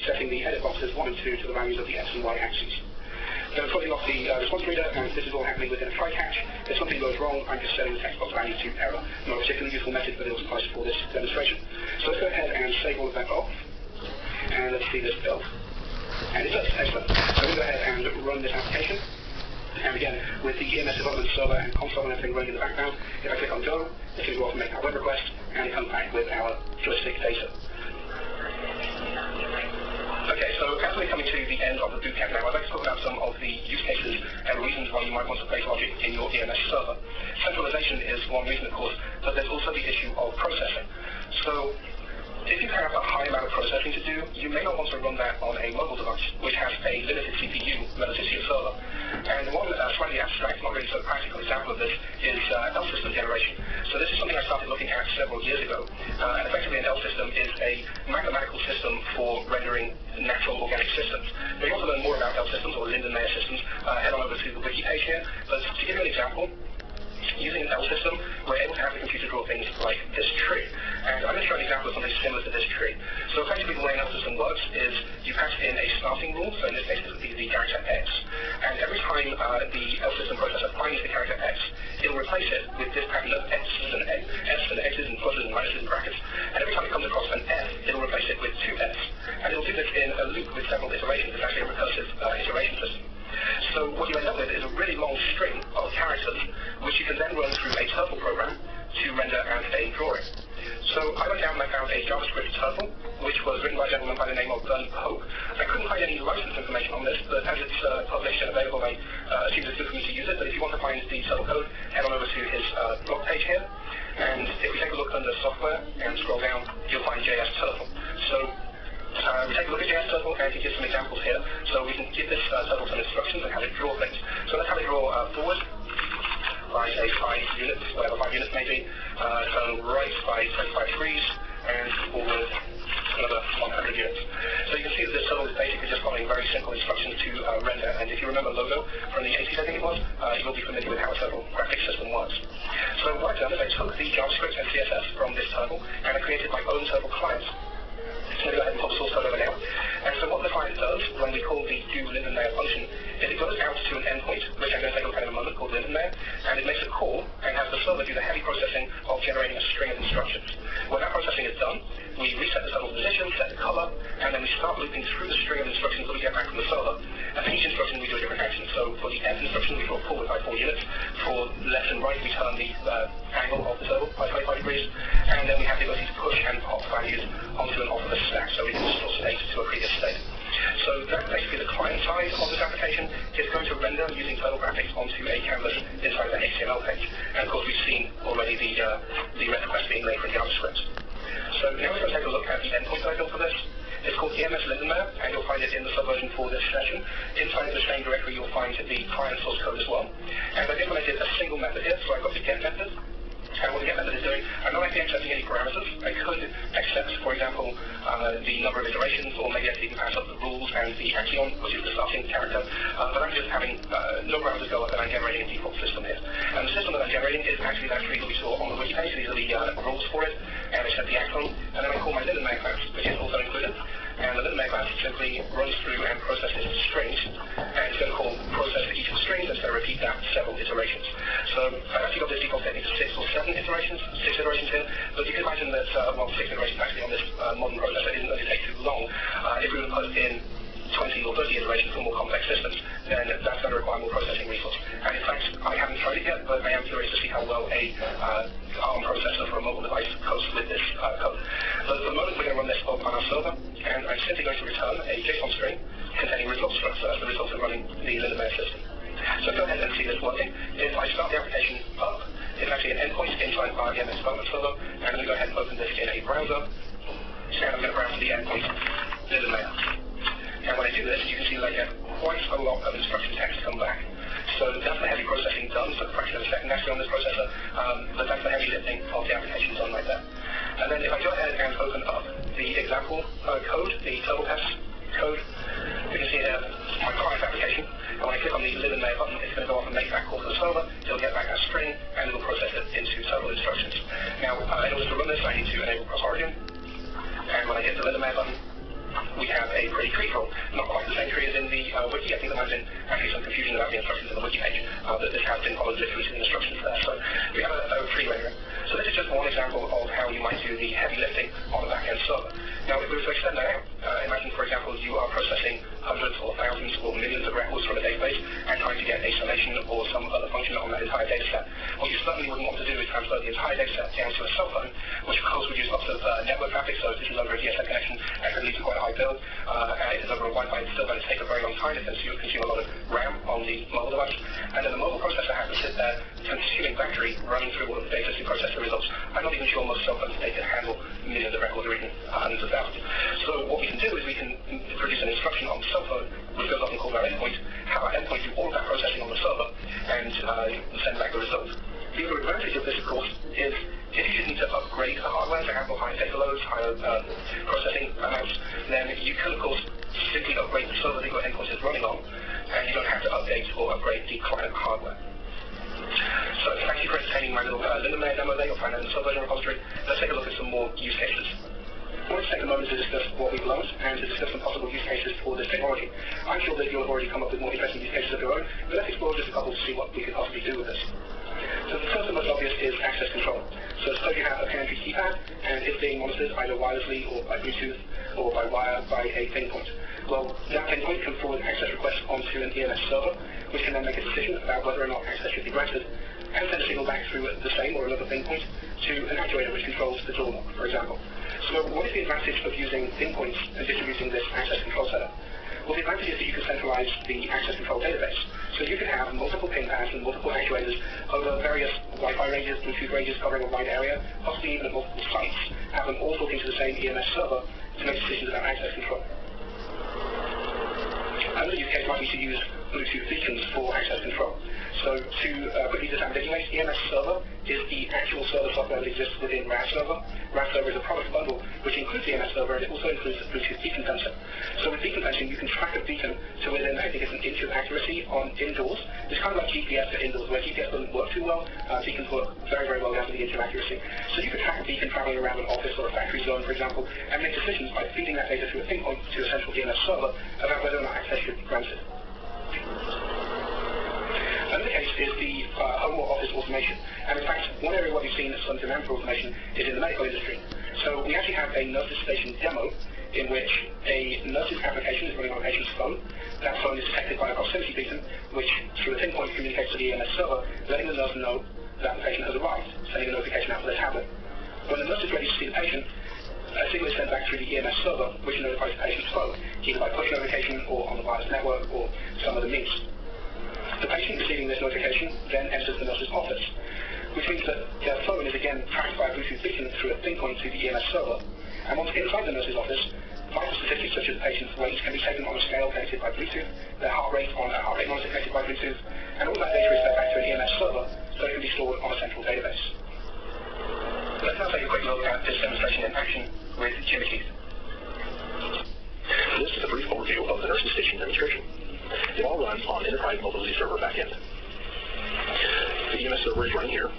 setting the edit boxes 1 and 2 to the values of the x and y axes. Then I'm putting off the response reader, and this is all happening within a try catch. If something goes wrong, I'm just setting the text box value to error. Not a particularly useful method, but it will suffice for this demonstration. So let's go ahead and save all of that off, and let's see this build. And it does, excellent. So we'll go ahead and run this application. And again, with the EMS development server and console and everything running in the background, if I click on go, it's going to go off and make our web request, and it comes back with our joystick data. Okay, so as we're coming to the end of the bootcamp now, I'd like to talk about some of the use cases and reasons why you might want to place logic in your EMS server. Centralization is one reason, of course, but there's also the issue of processing. So if you have a high amount of processing to do, you may not want to run that on a mobile device, which has a limited CPU relative to your server. And one slightly abstract, not really so practical example of this is L system generation. So this is something I started looking at several years ago. And effectively an L system is a mathematical system for rendering natural organic systems. Now you want to learn more about L systems or Lindenmayer systems, head on over to the wiki page here. But to give you an example, using an L system, we're able to have the computer draw things like this tree. And I'm going to show an example of something similar to this tree. So effectively the way an L system works is you pass in a starting rule, so in this case this would be the character x. And every time the L system processor finds the character x, it'll replace it with this pattern of x's and x's and pluses and minuses and brackets. And every time it comes across an f, it'll replace it with 2f's. And it'll do this in a loop with several iterations. It's actually a recursive iteration system. So what you end up with is a really long string of characters, which you can then run through a Turtle program to render as a drawing. So I went down and I found a JavaScript Turtle, which was written by a gentleman by the name of Bernie Pope. I couldn't find any license information on this, but as it's published and available, I assume it's good for me to use it. But if you want to find the Turtle code, head on over to his blog page here. And if we take a look under software and scroll down, you'll find JS Turtle. So we take a look at JS Turtle and he gives some examples here. So we can give this Turtle some instructions on how to draw things. So let's have it draw forward by say 5 units, whatever 5 units may be. Turn right by 25 degrees and forward another 100 units. So you can see that this Turtle is basically just following very simple instructions to render. And if you remember Logo from the 80s, I think it was, you'll be familiar with how a Turtle graphics system works. So what I've done is I took the JavaScript and CSS from this Turtle and I created my own Turtle client. So go ahead and pop the source code over now. And so what the client does when we call the do Lindenmayer function is it goes out to an endpoint, which I'm going to take a look at in a moment, called Lindenmayer, and it makes a call and has the server do the heavy processing of generating a string of instructions. When that processing is done, we reset the Turtle's position, set the color, and then we start looping through the string of instructions that we get back from the server. And for each instruction we do a different action. So for the F instruction we draw forward by 4 units. For left and right we turn the angle of the Turtle by 25 degrees. And then we have the ability to push and pop values onto and off of a stack, so we can store state to a previous state. So that's basically the client side of this application. It's going to render using Turtle graphics onto a canvas inside the HTML page. And of course we've seen already the REST request being made for JavaScript. So now we're going to take a look at the endpoint that I built for this. It's called EMS Lindenmayer, and you'll find it in the subversion for this session. Inside the same directory you'll find the client source code as well. And I've implemented a single method here, so I've got the get method. And what the get method is doing, I'm not actually accepting any parameters. I could accept, for example, the number of iterations, or maybe I could even pass up the rules and the action, which is the starting character. But I'm just having no parameters go up, and I'm generating a default system here. And the system that I'm generating is actually that tree that we saw on the wiki page. These are the rules for it, and I set the action, and then I call my Lindenmayer class, which is also included. And the Lindenmayer class simply runs through and processes strings, and it's going to call process for each of the strings, and it's going to repeat that several iterations. So I've actually got this default setting to 6 or 7 iterations, 6 iterations here, but you can imagine that, 6 iterations actually on this modern processor isn't going to take too long. If we were to put in 20 or 30 iterations for more complex systems, then that's going to require more processing resource. And in fact, I haven't tried it yet, but I am curious to see how well a ARM processor for a mobile device copes with this code. But for the moment, we're going to run this up on our server, and I'm simply going to return a JSON string containing results structure. So that's the results of running the Lindenmayer system. So go ahead and see this working. If I start the application up, it's actually an endpoint inside our EMS development server, and I'm going to go ahead and open this in a browser, and I'm going to browse to the endpoint Lindenmayer. And when I do this, you can see that I get quite a lot of instruction text come back. So that's the heavy processing done, so a fraction of a second actually on this processor, but that's the heavy lifting of the application done right there. And then if I go ahead and open up the example code, the Turtle test code, you can see here my client application. And when I click on the Lindenmayer button, it's going to go off and make that call to the server. It'll get back that string, and it'll process it into Turtle instructions. Now, in order to run this, I need to enable cross-origin. And when I hit the Lindenmayer button, we have a pretty tree form. Not quite the same tree as in the wiki. I think there might have been actually some confusion about the instructions in the wiki page, that this has been followed literally to the instructions there. So we have a tree rendering. So this is just one example of how you might do the heavy lifting on a back-end server. Now, if we were to extend that out, imagine, for example, you are processing hundreds or thousands or millions of records from a database and trying to get a summation or some other function on that entire data set. What you certainly wouldn't want to do is transfer the entire data set down to a cell phone, which of course would use lots of network traffic. So if this is over a DSL connection, that could lead to quite a high bill. And if it's over a Wi-Fi, it's still going to take a very long time. It tends to consume a lot of RAM on the mobile device. And then the mobile processor has to sit there consuming battery, running through all of the data to process the results. I'm not even sure most cell phones today can handle millions of records or even hundreds of thousands. So what we can do is we can produce an instruction on the cell phone, which goes off and calls our endpoint, have our endpoint do all of that processing on the server, and send back the result. The other advantage of this, of course, is if you should need to upgrade the hardware to handle higher data loads, higher processing amounts, then you can, of course, simply upgrade the server that your endpoint is running on, and you don't have to update or upgrade the client hardware. So thank you for entertaining my little Lindenmayer demo there. You'll find that in the subversion repository. Let's take a look at some more use cases. I want to take a moment to discuss what we've learned and to discuss some possible use cases for this technology. I'm sure that you'll have already come up with more interesting use cases of your own, but let's explore just a couple to see what we could possibly do with this. So the first and most obvious is access control. So suppose you have a pantry keypad and it's being monitored either wirelessly or by Bluetooth or by wire by a pin point. Well, that pin point can forward access requests onto an EMS server, which can then make a decision about whether or not access should be granted, and send a signal back through the same or another pin point to an actuator which controls the door lock, for example. So what is the advantage of using pin points and distributing this access control setup? Well, the advantage is that you can centralize the access control database. So you can have multiple pin pads and multiple actuators over various Wi-Fi ranges, Bluetooth ranges covering a wide area, possibly even at multiple sites, have them all talking to the same EMS server to make decisions about access control. Another use case might be to use Bluetooth beacons for access control. So to quickly disambiguate, EMS server is the actual server software that exists within RAS server. RAS server is a product bundle which includes the EMS server, and it also includes the Bluetooth beacon sensor. So with beacon sensing, you can track a beacon to within, I think it's an inch of accuracy on indoors. It's kind of like GPS for indoors, where GPS doesn't work too well. Beacons work very, very well down to the inch of accuracy. So you can track a beacon traveling around an office or a factory zone, for example, and make decisions by feeding that data through a pin point to a central EMS server about whether or not access should be granted. Another case is the home or office automation. And in fact, one area where we've seen some demand for automation is in the medical industry. So we actually have a nurse's station demo in which a nurse's application is running on a patient's phone. That phone is detected by a proximity beacon, which through a pinpoint communicates to the EMS server, letting the nurse know that the patient has arrived, sending a notification out to their tablet. When the nurse is ready to see the patient, a signal is sent back through the EMS server, which notifies the patient's phone, either by push notification or on the wireless network or some other means. The patient receiving this notification then enters the nurse's office, which means that their phone is again tracked by a Bluetooth beacon through a pin point to the EMS server. And once inside the nurse's office, vital statistics such as the patient's weight can be taken on a scale connected by Bluetooth, their heart rate on a heart rate monitor connected by Bluetooth, and all that data is fed back to an EMS server so it can be stored on a central database. Let's now take a quick look at this demonstration in action with Jimmy Keith. This is a brief overview of the nurse's station demonstration. It all runs on Enterprise Mobility Server backend. The EMS server is running here.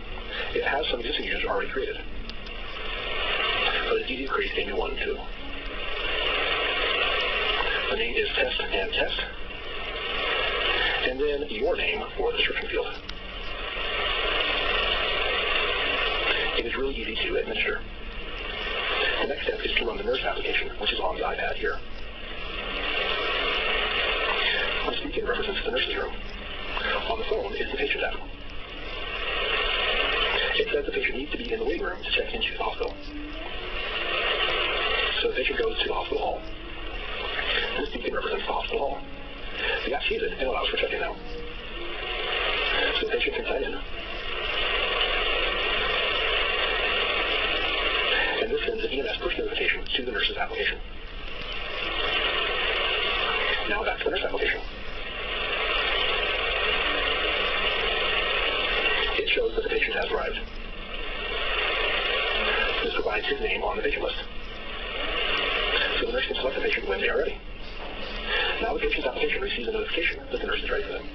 It has some existing users already created, but it's easy to create a new one too. The name is test and test, and then your name for the description field. It is really easy to administer. The next step is to run the nurse application, which is on the iPad here. The beacon represents the nurse's room. On the phone is the patient app. It says the patient needs to be in the waiting room to check into the hospital. So the patient goes to the hospital hall. This beacon represents the hospital hall. The app sees it and allows for check-in now. So the patient can sign in. And this sends an EMS push notification to the nurse's application. Now back to the nurse application. It shows that the patient has arrived. This provides his name on the patient list. So the nurse can select the patient when they are ready. Now the patient's application receives a notification that the nurse is ready for them.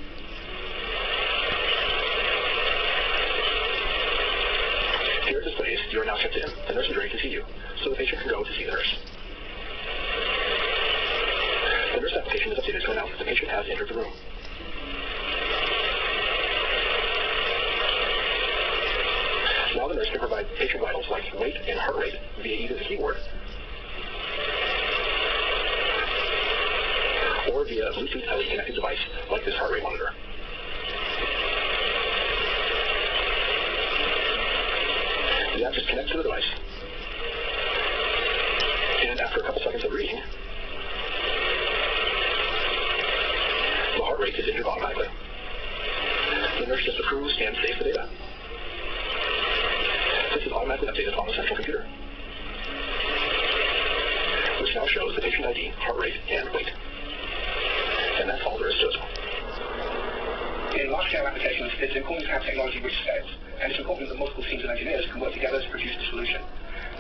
Here it displays, you are now checked in. The nurse is ready to see you. So the patient can go to see the nurse. application is updated to announce that the patient has entered the room. Now the nurse can provide patient vitals like weight and heart rate via either the keyboard or via a Bluetooth LED connected device like this heart rate monitor. The app just connects to the device, and after a couple seconds of reading, the heart rate is entered automatically. The nurse just approves and saves the data. This is automatically updated on the central computer, which now shows the patient ID, heart rate, and weight. And that's all there is to it. In large-scale applications, it's important to have technology which scales, and it's important that multiple teams of engineers can work together to produce the solution.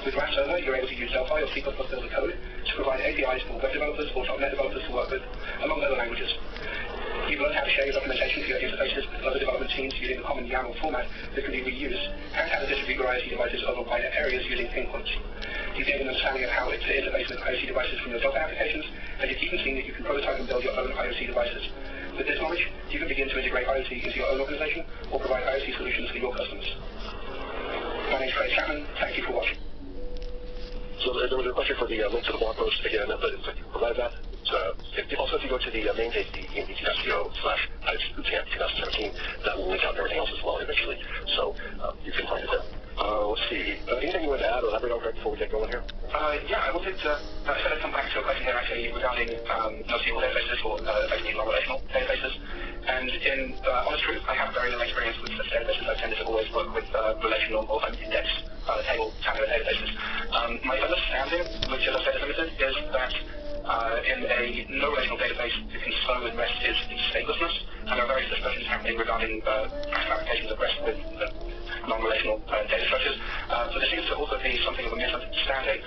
With Graph Server, you're able to use Delphi or C++ builder code to provide APIs for web developers or .NET developers to work with, among other languages. You've learned how to share your documentation for your interfaces with other development teams using a common YAML format that can be reused, and how to distribute your IoT devices over wider areas using pinpoints. You've gained an understanding of how to interface with IoT devices from your Delphi applications, and you've even seen that you can prototype and build your own IoT devices. With this knowledge, you can begin to integrate IoT into your own organization or provide IoT solutions for your customers. My name is Craig Chapman. Thank you for watching. So there was a question for the link to the blog post again, but it's provided that. Also, if you go to the main page, the emdt.co/IoTBootcamp 2017, that will link out everything else as well eventually. So you can find it there. Let's see. Anything you want to add or elaborate on before we get going here? Yeah, I wanted to come back to a question here actually regarding NoSQL databases or basically non-relational databases. And in honest truth, I have very little experience with such databases. I tended to always work with relational or index table type of databases. My understanding, which as I said is limited, is that in a no-relational database, the concern with REST is statelessness, and there are various discussions happening regarding practical applications of REST with non-relational data structures. So there seems to also be something of a misunderstanding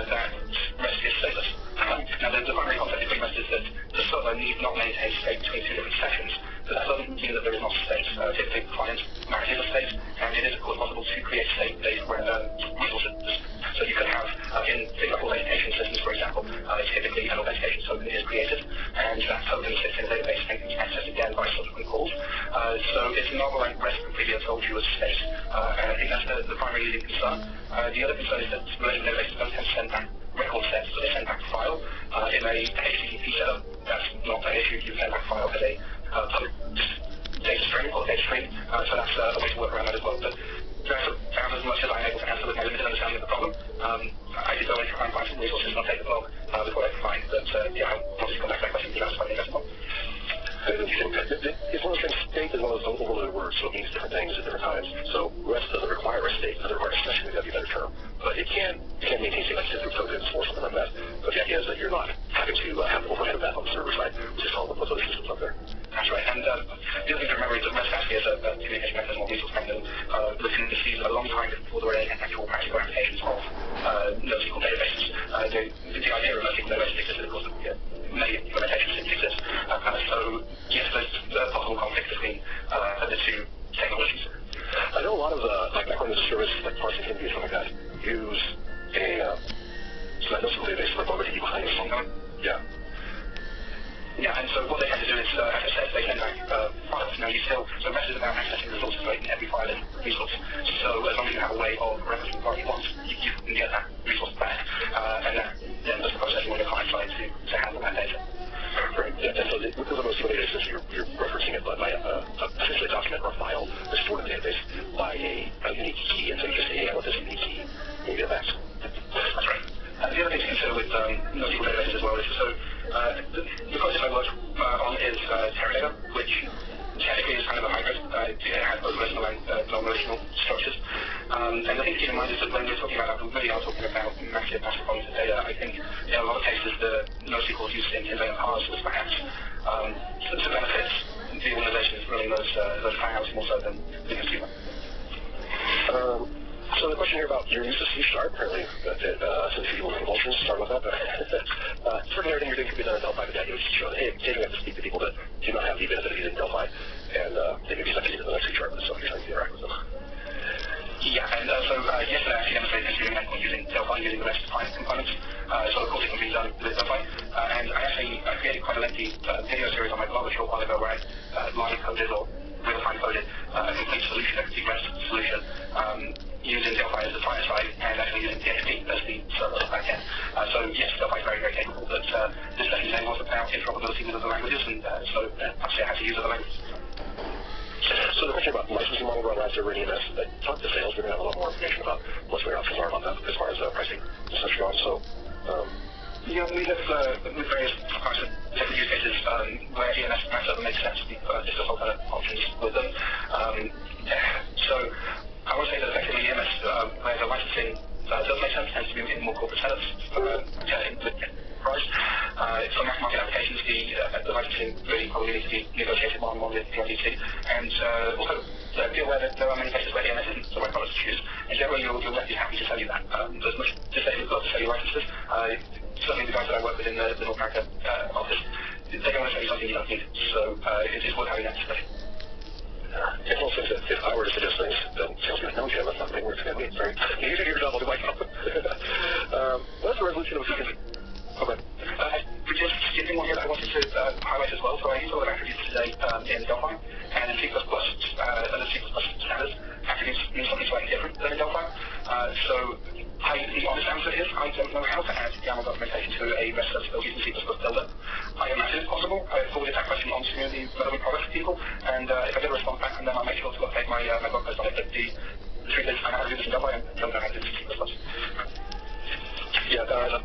that REST is stateless. Now, the primary concept between REST is that the server need not maintain state between two different sessions, but that doesn't mean that there is not state. Typically, client manages a state, and it is, of course, possible to create state-based resources. So you could have, in things like authentication systems, for example, typically an authentication token is created, and that token sits in a database and can be accessed again by subsequent calls. So it's not like REST completely told you as state, and I think that's the primary leading concern. The other concern is that relational databases don't tend to send back record sets, so they send back a file. In a HTTP setup, that's not an issue. You send back a file as a public data string or data stream, so that's a way to work around that as well. But that's about as much as I'm able to answer with my limited understanding of the problem. I did go in to try and find some resources and I'll take the blog with what I can find, but yeah, I'll just come back to that question because that's quite interesting. It's one of those things, state is one of those overloaded words, so it means different things at different times. So REST doesn't require a state, doesn't require a session, that'd be a better term. But it can maintain, say, like synth tokens or something like that. But the idea is that you're not having to have the overhead of that on the server side, which is all the other systems up there. That's right. And the other thing to remember is that REST actually is a communication mechanism or resource mechanism that can be used a long time before there were any actual practical applications of NoSQL databases. The idea of NoSQL databases existed, of course, many implementations didn't exist. So, yes, there's a possible conflict between the two technologies. I know a lot of like background as a service, like parsing can be something like that, use a NoSQL database for MongoDB behind it. Yeah. Yeah, and so what they tend to do is, as I said, they send back files. Now so REST is about accessing resources right in every file and resource. So as long as you have a way of referencing what you want, you can get that resource back. And then does the processing on the client side to handle that data. Right. Yeah, and so with the NoSQL database, you're referencing it by essentially a document or a file that's stored in the database by a unique key. And so you just say, hey, I want this unique key, and you get it back. That's right. The other thing to consider with NoSQL databases as well is, so the project I work on is Teradata, which technically is kind of a hybrid. It has both relational and non-relational structures. And the thing to keep in mind is that when we're talking about that, we really are talking about massive volumes of data. I think in a lot of cases the NoSQL use in container parsers perhaps to benefit the organization is running those clouds more so than the consumer. So the question here about your use of C#, apparently, some people with compulsions, sorry about that, but certainly everything you're doing can be done in Delphi, but the idea is to show that, hey, occasionally you have to speak to people that do not have the benefit of using Delphi, and they may be subject to the next C# so you're trying to interact with them. Yeah, and yesterday I actually demonstrated engineering endpoint using Delphi, using the REST-defined components. So of course it can be done with Delphi. And I actually created quite a lengthy video series on my blog a short while ago where I live coded or real-time coded a complete solution, a complete REST solution, using Delphi as the client side and actually using PHP as the server backend. So yes, Delphi is very, very capable, but this session today was about interoperability with other languages, and so actually I had to use other languages. So the question about licensing model around server and EMS, talk to sales. We're going to have a lot more information about what's going on about that as far as pricing and such goes. So, yeah, we have with various kinds of different use cases where EMS and server makes sense. We discuss alternate options with them. So I would say that effectively EMS, where the licensing does make sense, tends to be in more corporate setups with price. For mass market applications, the licensing really probably needs to be negotiated one-on-one with the IDC. And also be aware that there are many cases where EMS isn't the right product to choose. And generally, your rep is happy to sell you that. There's much to say we've got to sell you licenses. Certainly the guys that I work with in the North America office, they don't want to sell you something you don't need. So it is worth having that discussion. It's also that if I were to suggest things, then sales guys, no, Jim, that's not the thing we're going to need. Sorry. You can do your job, I'll do my job. What's the resolution of a feature? Okay. Just skipping one here that I wanted to highlight as well. So I used all the attributes today in Delphi, and in C++, and the C++ standards, attributes mean something slightly different than in Delphi. So the honest answer is I don't know how to add YAML documentation to a REST service built using C++ Builder. I imagine it's possible. I forwarded that question on to the relevant product people, and if I get a response back from them, I'll make sure to update my blog post on it. But the truth is, I know how to do this in Delphi and don't know how to do this in C++. Yeah,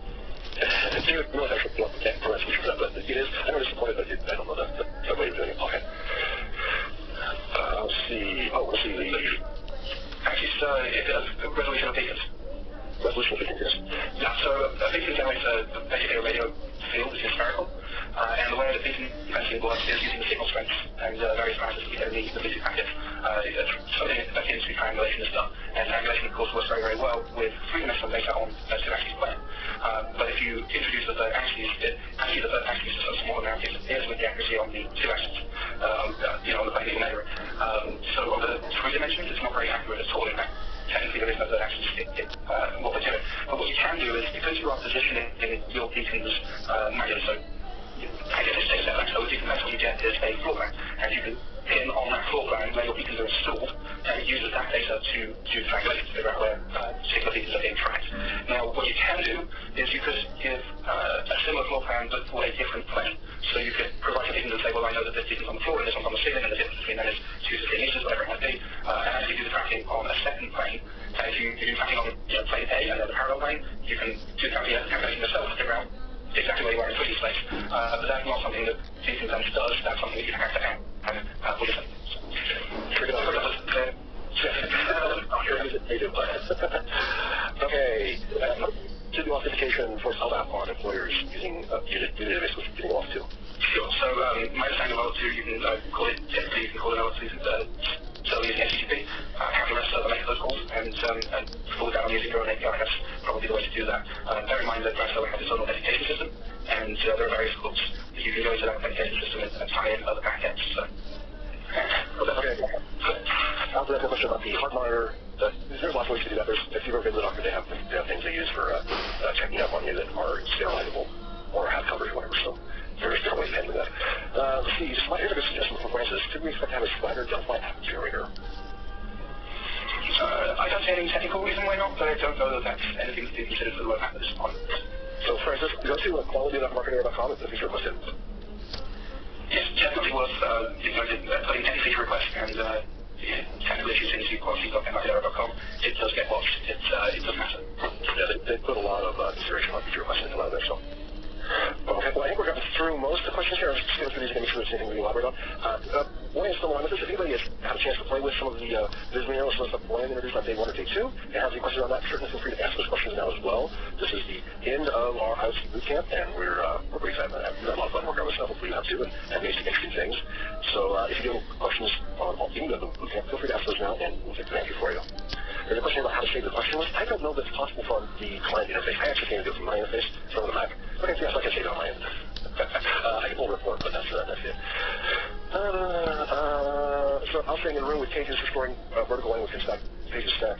it's really actually blunt, can't press feature for that, but it is, I know disappointed, but I don't know the way of doing it. Okay. Let's see. Oh, let's see the... Actually, it's resolution of beacons. Resolution of beacons, yes. Yeah, so a beacon generates basically a radio field which is spherical, and the way the beacon fencing works is using the signal strengths and various parameters that we get in the Bluetooth packets. Something akin to triangulation is done, and triangulation, of course, works very, very well with three-dimensional data on a two-axis plane. But if you introduce the third axis, actually the third axis is so small amount it interferes with the accuracy on the two axes, on the plane that you measure it. So on the three dimensions, it's not very accurate at all. In fact, technically there is no third axis what we're doing. But what you can do is, because you are positioning your beacons manually, so I guess it's a step back, so that's what you get is a floor plan, and you can pin on that floor plan where your beacons are installed, and it uses that data to do triangulation to figure out where particular beacons are being tracked. Now, what you can do is you could give a similar floor plan but for a different plane. So you could provide your beacons and say, well, I know that this beacon's on the floor and this one's on the ceiling, and the difference between them is 2 to 3 meters, whatever it might be, and actually do the tracking on a second plane. And if you do tracking on plane A and the parallel plane, you can do the calculation yourself to figure out exactly where you are in 3D space. But that's not something that Beacon Sense does. That's something that you have to have with yourself. Okay. To do authentication for LDAP on employers using database with getting off to. Sure. So my understanding of L2, you can call it typically, you can call it L2 so using HTTP, have the rest server make those calls and forward that on using your own API. That's probably the way to do that. Bear in mind that REST server has its own authentication system, and there are various hooks that you can go into that authentication system and tie in other backends. So. Okay. I'll ask a question about the heart monitor. There's lots of ways to do that. If you've ever been to the doctor, they have things they use for checking up on you that are sterilizable or have coverage or whatever. So there's different ways to handle that. Let's see. Here's a good suggestion from Francis. Could we expect to have a Slider Delphi app generator? I don't see any technical reason why not, but I don't know that that's anything to be considered for the roadmap at this point. So, Francis, go to quality.marketer.com. It's a feature request. Yes, definitely worth putting any feature request and technical issues into quality.marketer.com. It does get watched. It does matter. Yeah, they put a lot of consideration on feature requests into there, so. Okay, well, I think we're getting through most of the questions here. I'm just going through these to make sure there's anything we can elaborate on. One is still on with this. If anybody has had a chance to play with some of the Vizmeo, some of the stuff Brian introduced on day 1 or day 2, and has any questions on that, certainly feel free to ask those questions now as well. This is the end of our IoT bootcamp, and we're pretty excited about that. We've got a lot of fun working on this stuff. Hopefully you have too, and ways to interesting things. So if you do have questions on any of the bootcamp, feel free to ask those now, and we'll take the answer for you. There's a question about how to save the question list. I don't know that it's possible from the client interface. I actually can't do it from my interface, from the Mac. Okay, yes, I can save it on my end. I can pull a report, but that's it. So I'll stay in the room with cages for storing vertical language in pages stack.